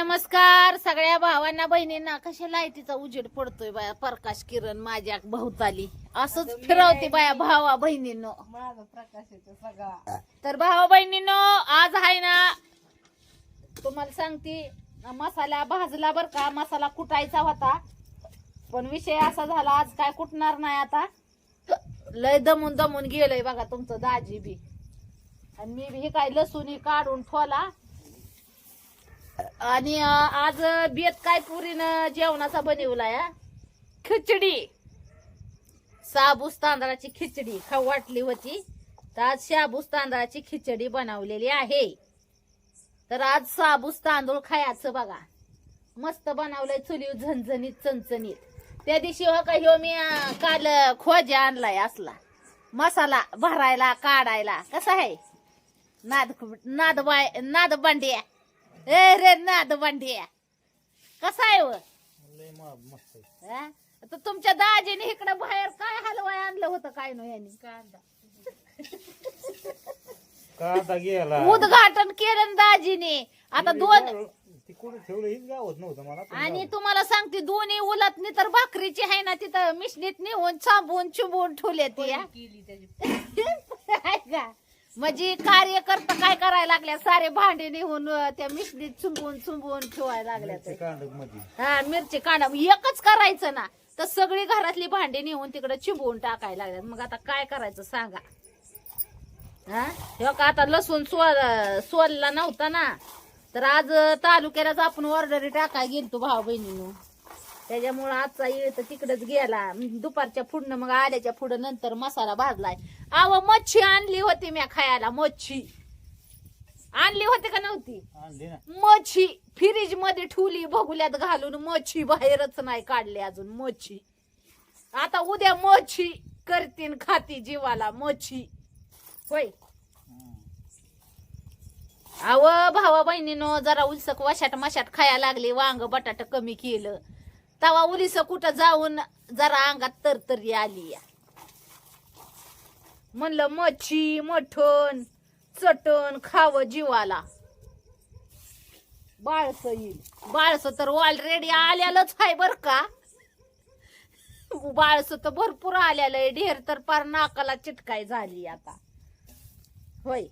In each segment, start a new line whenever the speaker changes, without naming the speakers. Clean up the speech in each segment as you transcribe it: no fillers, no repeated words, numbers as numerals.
नमस्कार सगळ्या भावांना बहिणींना. कशा लाईटीचा उजेड पडतोय बाया, प्रकाश किरण माझ्या भोवताली असंच फिरवते बाया भावा बहिणींनो.
माझा प्रकाशाचा सगळा
तर भावा बहिणींनो, आज आहे ना तुम्हाला सांगते, मसाला भाजला बर का. मसाला कुटायचा होता पण विषय असा झाला, आज काय कुटणार नाही. आता लय दमून दमून गेलंय बघा तुमचं दाजी बी, आणि मी बी हे काय लसूण काढून ठेवला. आणि आज बेत काय पुरीनं जेवणाचा बनवलाय, खिचडी. साबूस तांदळाची खिचडी खाऊ वाटली होती, तर आज शाबूस तांदळाची खिचडी बनवलेली आहे. तर आज साबूस तांदूळ खायचं बघा, मस्त बनवलंय चुलीव झणझणीत चणचणीत. त्या दिवशी हो का ह्यो मी काल खोजा आणलाय असला मसाला भरायला काढायला. कसा आहे नाद बांडिया, ए रे नाद बांडिया, कसा आहे व? हा? तर तुमच्या दाजीने इकडे बाहेर काय हलवाय आणलं होतं काय नो यांनी?
कांदा गेला,
उद्घाटन केलं दाजीने. आता दोन
कुठे ठेवलं हेच गावत नव्हतं मला.
आणि तुम्हाला सांगते, दोन्ही उलटणी तर भाकरीची आहे ना, तिथं मिशनीत नेऊन चांबून चुबून ठेवले ती.
केली त्याची
म्हणजे कार्यकर्ता काय करायला लागल्या, सारे भांडे नेऊन त्या मिशनीत चुंबून चुंबून ठेवायला लागल्या.
कांडक मध्ये
हा, मिरची कांदा एकच करायचं ना, तर सगळी घरातली भांडी नेऊन तिकडे चिंबवून टाकायला लागल्यात. मग आता काय करायचं सांगा? हा, हे का आता लसूण सोलला नव्हता ना, तर आज तालुक्यालाच आपण ऑर्डरी टाकाय गेलतो भाऊ बहिणीनं. त्याच्यामुळं आजचा येळ तर तिकडेच गेला. दुपारच्या पुढनं मग आल्याच्या पुढं नंतर मसाला भाजलाय. आव मच्छी आणली होती मी खायला. मच्छी आणली होती का नव्हती?
आणली ना.
मच्छी फ्रीज मध्ये ठेवली बघुल्यात घालून. मच्छी बाहेरच नाही काढली अजून. मच्छी आता उद्या मच्छी करतीन खाती जीवाला मच्छी. होय अव भावा बहिणीनो, जरा उलसक वशाट मशाट खायला लागली. वांग बटाटा कमी केलं, तवा उलिस कुठं जाऊन जरा अंगात तरतरी आली. म्हणलं मच्छी मठण चटण खावं जीवाला. बाळस येईल. बाळस तर ऑलरेडी आल्यालंच आहे बर का. बाळस तर भरपूर आलेलं आहे. ढेर तर पार नाकाला चिटकाय झाली आता. होय,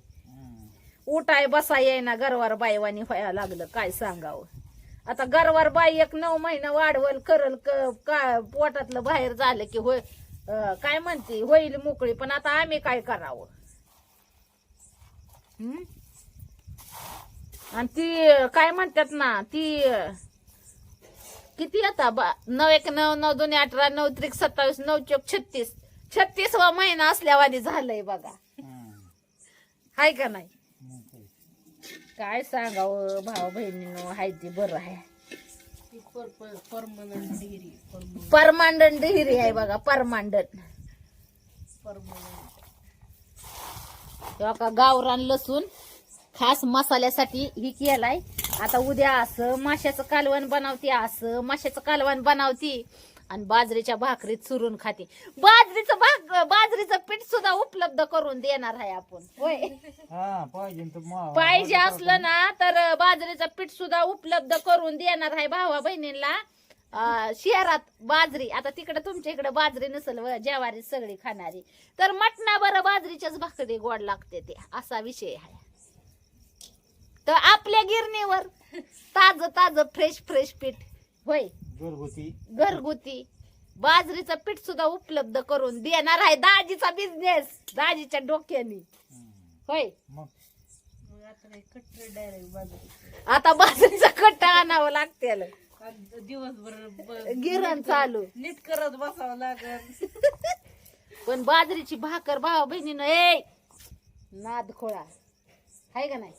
उठाय बसा येईना, गरवार बाईवानी व्हायला लागलं. काय सांगावं आता, गरवार बाई 1-9 महिना वाढवल करल का पोटातलं बाहेर झालं की होय, काय म्हणते होईल मोकळी. पण आता आम्ही काय करावं? आणि ती काय म्हणतात ना, ती किती आता 9-1-9-9-2-18-9-3-27-9-4 36वा महिना असल्यावानी झालंय बघा. हाय का नाही? काय सांगावं भाऊ बहिणीनो, हाय ती बरं आहे. परमांडन डिहिरी आहे बघा, परमांडन. का गावरान लसूण खास मसाल्यासाठी ही केलाय. आता उद्या असं माशाचं कालवण बनवते, असं माशाचं कालवण बनवती आणि बाजरीच्या भाकरीत चुरून खाते. बाजरीचं पीठ सुद्धा उपलब्ध करून देणार आहे आपण. होय, पाहिजे असलं ना तर बाजरीचं पीठ सुद्धा उपलब्ध करून देणार आहे भावा बहिणींना. शहरात बाजरी, आता तिकडे तुमच्या इकडे बाजरी नसेल ज्वारी सगळी खाणारी, तर मटणा बरं बाजरीच्याच भाकरी गोड लागते ते, असा विषय आहे. तर आपल्या गिरणीवर ताज फ्रेश पीठ, होय घरगुती बाजरीचं पीठ सुद्धा उपलब्ध करून देणार आहे. दाजीचा बिझनेस दाजीच्या डोक्याने. होय, आता बाजरीचा कट्टा आणावं लागते.
दिवसभर
गिरण चालू
नीट करत बसावं लागत.
पण बाजरीची भाकर भावा बहिणीनं ए नाद खोळा आहे का नाही?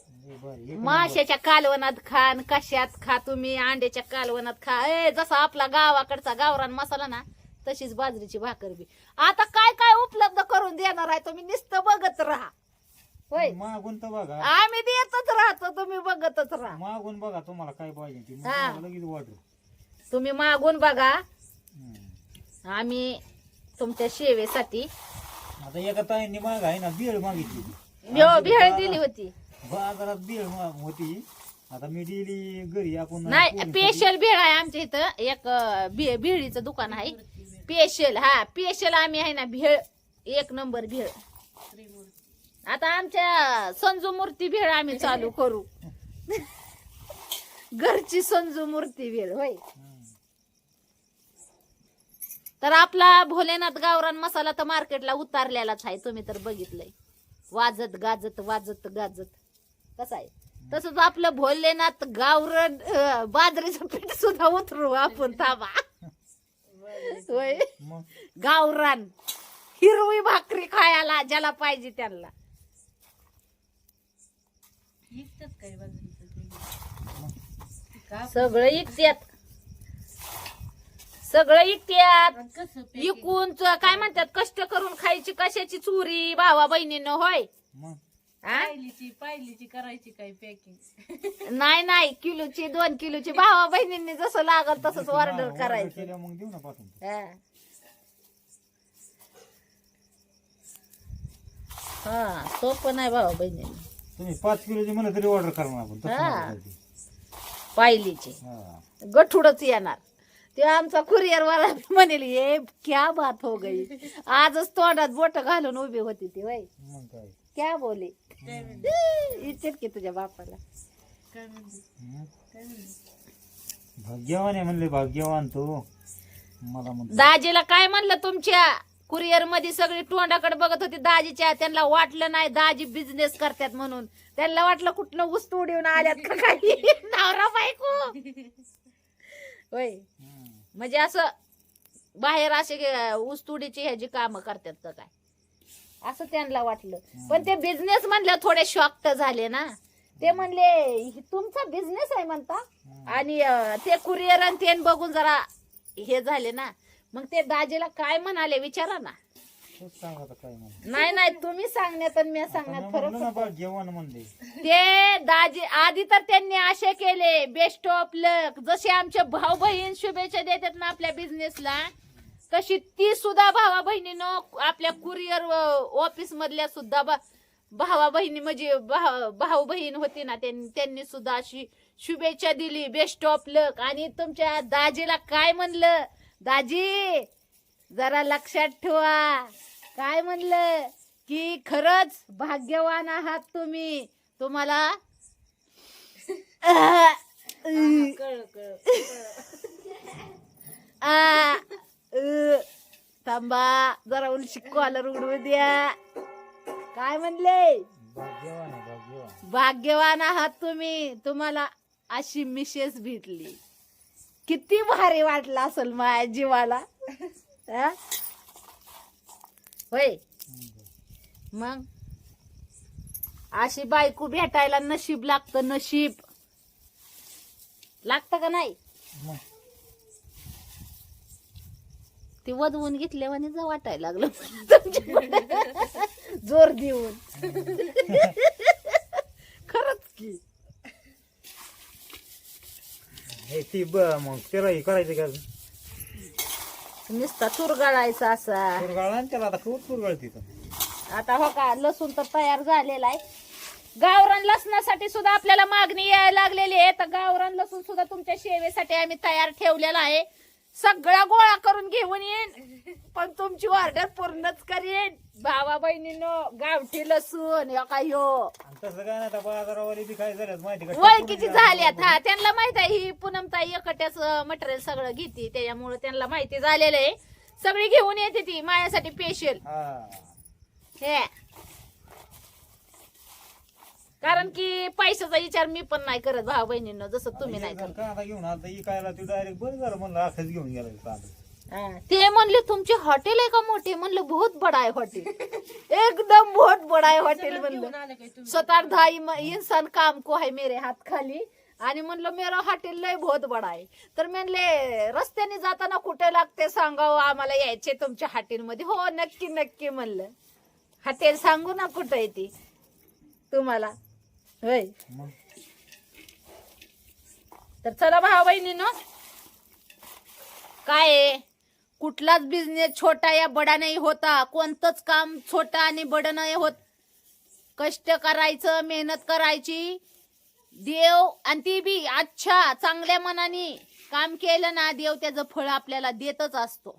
माशाच्या कालवणात खा, कशात खा तुम्ही, अंड्याच्या कालवणात खा. जसा आपला गावाकडचा गावरान मसाला ना, तशीच बाजरीची भाकर बी. आता काय काय उपलब्ध करून देणार आहे, तुम्ही नुसतं बघत राहा. होय,
मागून तर बघा,
आम्ही देतच राहतो, तुम्ही बघतच राहा.
मागून बघा तुम्हाला काय पाहिजे ती लगेच ऑर्डर.
तुम्ही मागून बघा, आम्ही तुमच्या सेवेसाठी.
आता एका ताईंनी माग आहे ना, बीळ मागितली,
भेळ दिली होती
बाजारात बीळ होती. आता मी दिली घरी आपण
नाही
पोरीसाठी.
स्पेशल भेळ आहे आमच्या इथं एक भेळीचं दुकान आहे स्पेशल. हा स्पेशल आम्ही आहे ना भेळ एक नंबर भेळ. आता आमच्या संजू मूर्ती भेळ आम्ही चालू करू. घरची संजू मूर्ती भेळ होय. तर आपला भोलेनाथ गावरान मसाला तर मार्केटला उतारलेलाच आहे, तुम्ही तर बघितलंय. वाजत गाजत वाजत गाजत कसा आहे तसंच आपलं भोलेनाथ गावरान बाजरीचं पीठ सुद्धा उतरू आपण. थांबा होय
मग
गावरान हिरवी भाकरी खायला ज्याला पाहिजे त्यांना.
इतकंच काय बाजरीचं का
सगळं इकत्यात सगळं इकत्यात.
कसं
इकून काय म्हणतात कष्ट करून खायची कशाची चोरी भावा बहिणीनं होय.
मग
हा?
पायलीची करायची काय पॅकिंग.
नाही नाही किलोची 2 किलोची भावा बहिणींनी जसं लागल तसंच ऑर्डर करायचं.
केल्या मग देऊ ना पाठवून.
हा सोपं नाही भावा बहिणींनी.
तुम्ही 5 किलोची म्हणलं तरी ऑर्डर करणार आपण तसं
हा.
नका करायची.
पायलीची
हा.
गठुडच येणार. ते आमचा कुरिअर वाला म्हणेल ये क्या बात हो गई. आजच तोंडात बोट घालून उभी होती ती वय.
मग काय
क्या बोले इच्छित की तुझ्या बापाला.
काय म्हणते
हं?
काय म्हणते
भाग्यवान आहे म्हणले भाग्यवान तो. मला म्हणतो
दाजीला काय म्हणलं तुमच्या कुरिअर मध्ये सगळी तोंडाकडे बघत होती दाजीच्या. त्यांना वाटलं नाही दाजी बिझनेस करतात म्हणून. त्यांना वाटलं कुठनं ऊस तोडून आल्यात का काही नवरा बायको होय.
हं.
म्हणजे असं बाहेर असे ऊसतोडीची ह्याची कामं करतात का काय असं त्यांना वाटलं. पण ते बिझनेस म्हणलं थोडे शॉक तर झाले ना. ते म्हणले तुमचा बिझनेस आहे म्हणता. आणि ते कुरिअर आणि ते बघून जरा हे झाले ना. मग ते दाजीला काय म्हणाले विचारा ना.
तूच सांग आता काय म्हणतो.
नाही नाही तुम्ही सांगण्यात आणि मी सांगण्यात
आता
फरक
म्हणलं ना
होता.
भाग्यवान म्हणले.
ते दाजी आधी तर त्यांनी असे केले बेस्ट ऑफ लक. जसे आमचे भाऊ बहीण शुभेच्छा देतात ना आपल्या बिझनेसला तशी ती सुद्धा भावा बहिणीनं आपल्या कुरिअर ऑफिस मधल्या सुद्धा भावा बहिणी म्हणजे भाऊ बहीण होती ना त्यांनी सुद्धा अशी शुभेच्छा दिली बेस्ट ऑफ लक. आणि तुमच्या दाजीला काय म्हणलं दाजी जरा लक्षात ठेवा काय म्हणलं की खरंच भाग्यवान आहात तुम्ही. तुम्हाला
कळ कळ
थांबा जरा उलशी कॉलर उघडू द्या. काय म्हणले
भाग्यवान आहे भाग्यवान.
भाग्यवान आहात तुम्ही. तुम्हाला अशी मिसेस भेटली. किती भारी वाटलं असेल माझ्या जीवाला. हा? होय मग अशी बायको भेटायला नशीब लागतं. नशीब लागतं का नाही.
मग
ती वधवून घेतल्यावानी जा वाटायला लागलं तुमच्याकडे जोर देऊन. खरंच की
हे ती मग त्याला हे करायचं का
नुसता चुरगाळायचा असा.
चुरगाळ आणि त्याला आता खूप चुरगाळ तिथं.
आता हो का लसूण तर तयार झालेला आहे. गावरान लसणासाठी सुद्धा आपल्याला मागणी यायला लागलेली आहे. तर गावरान लसूण सुद्धा तुमच्या सेवेसाठी आम्ही तयार ठेवलेला आहे. सगळा गोळा करून घेऊन येईन पण तुमची ऑर्डर पूर्णच करीन भावा बहिणीनं. गावठी लसूण ह्यो
आणि तसं काय नाही आता बाजारावाले बी काय झालं माहिती का
ओळखीची झाल्यात. हा त्यांना माहित आहे ही पूनमताई एकट्याच मटेरियल सगळं घेते त्याच्यामुळे त्यांना माहिती झालेलं आहे. सगळी घेऊन येते ती माझ्यासाठी स्पेशल.
हा.
हे कारण की पैशाचा विचार मी पण नाही करत भाऊ बहिणींना जसं तुम्ही नाही करत.
कांदा घेऊन आता इकायला तू डायरेक्ट बरं झालं म्हणलं आखच घेऊन गेला कांदा.
ते म्हणले तुमचे हॉटेल आहे का मोठे. म्हणलं बहुत बडा आहे हॉटेल. एकदम बहुत बडा आहे हॉटेल म्हणलं.
आले काय तुम्ही
7-8 इंसान काम को है मेरे हात खाली. आणि म्हणलं मेरा हॉटेल लय बहुत बडा आहे. तर म्हणले रस्त्याने जाताना कुठे लागते सांगावं आम्हाला यायचे तुमच्या हॉटेलमध्ये. हो नक्की नक्की म्हणलं. हॉटेल सांगू ना कुठं आहे ती तुम्हाला होय.
मग
तर चला भाऊ बहिणीनो काय आहे, कुठलाच बिझनेस छोटा या बडा नाही होता. कोणतंच काम छोटा आणि बडं नाही होत. कष्ट करायचं मेहनत करायची देव आणि ती बी अच्छा चांगल्या मनाने काम केलं ना, देव त्याचं फळ आपल्याला देतच असतो.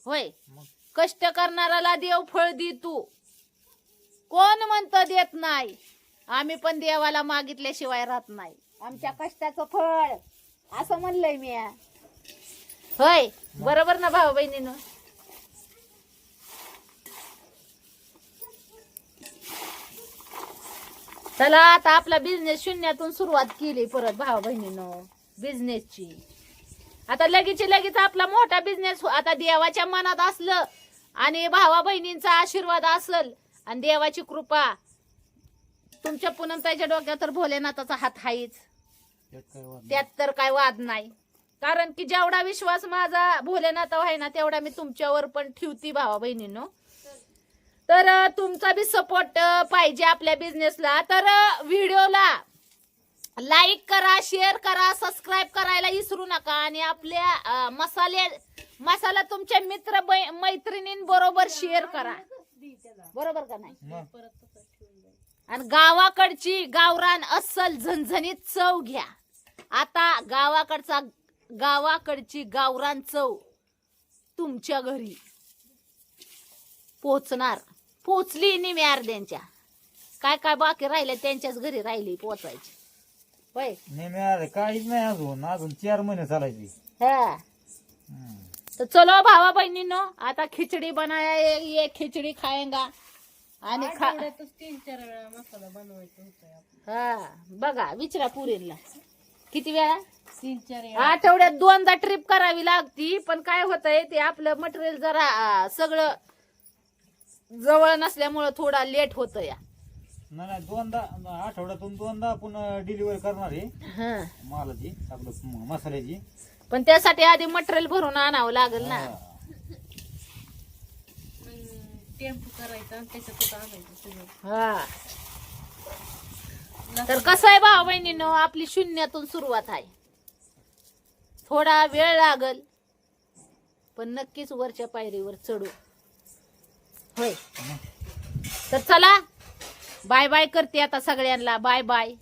होय,
मग
कष्ट करणाऱ्याला देव फळ देतो. कोण म्हणतं देत नाही? आम्ही पण देवाला मागितल्याशिवाय राहत नाही. आमच्या कष्टाचं फळ असं म्हणलंय मी. होय, बरोबर ना भाऊ बहिणीनं? चला आता आपला बिझनेस शून्यातून सुरुवात केली परत भाऊ बहिणीनं बिझनेसची. आता लगेच आपला मोठा बिझनेस आता देवाच्या मनात असलं आणि भावा बहिणींचा आशीर्वाद असल आणि देवाची कृपा तुमच्या पूनमताईच्या डोक्यात तर भोलेनाथाचा हात आहेच.
त्यात काय वाद नाही.
त्यात तर काय वाद नाही. कारण की जेवढा विश्वास माझा भोलेनाथावर आहे ना, तेवढा मी तुमच्यावर पण ठेवती भावा बहिणींनो. तर तुमचा बी सपोर्ट पाहिजे आपल्या बिझनेसला. तर व्हिडिओला लाईक करा, शेअर करा, सबस्क्राईब करायला विसरू नका. आणि आपल्या मसाला तुमच्या मित्र मैत्रिणींबरोबर शेअर करा. बरोबर का नाही?
मग
परत तसं ठेवून जाईल.
आणि गावाकडची गावरान अस्सल झणझणीत चव घ्या. आता गावाकडची गावरान चव तुमच्या घरी पोचली निम्या अर्ध्यांच्या. काय बाकी राहिले त्यांच्याच घरी राहिली पोचायची. होय,
नेहमी अरे काहीच नाही अजून 4 महिने चालायची.
हा.
हम्म.
तर चलो भावा बहिणींनो, आता खिचडी बनाया, ये खिचडी खाएंगा. आणि
आठवड्यातच 3-4 वेळा मसाला बनवायचा होता आपला.
हा बघा, विचारा पुरीला किती वेळा.
3-4 वेळा.
आठवड्यात 2दा ट्रिप करावी लागती. पण काय होतंय ते आपलं मटेरियल जरा सगळं जवळ नसल्यामुळं थोडा लेट होत या.
नाही 2दा आठवड्यातून 2दा आपण डिलिव्हरी करणार आहे मालाची आपलं मसाल्याची.
पण त्यासाठी आधी मटेरियल भरून आणावं लागेल ना.
हा.
टेम्पो करायचा आणि त्याच्यातच आणायचं सगळं.
हा. तर कसं आहे भाऊ बहिणींनो, आपली शून्यातून सुरुवात आहे. थोडा वेळ लागल पण नक्कीच वरच्या पायरीवर चढू. होय, तर चला बाय बाय करते आता सगळ्यांना. Bye bye.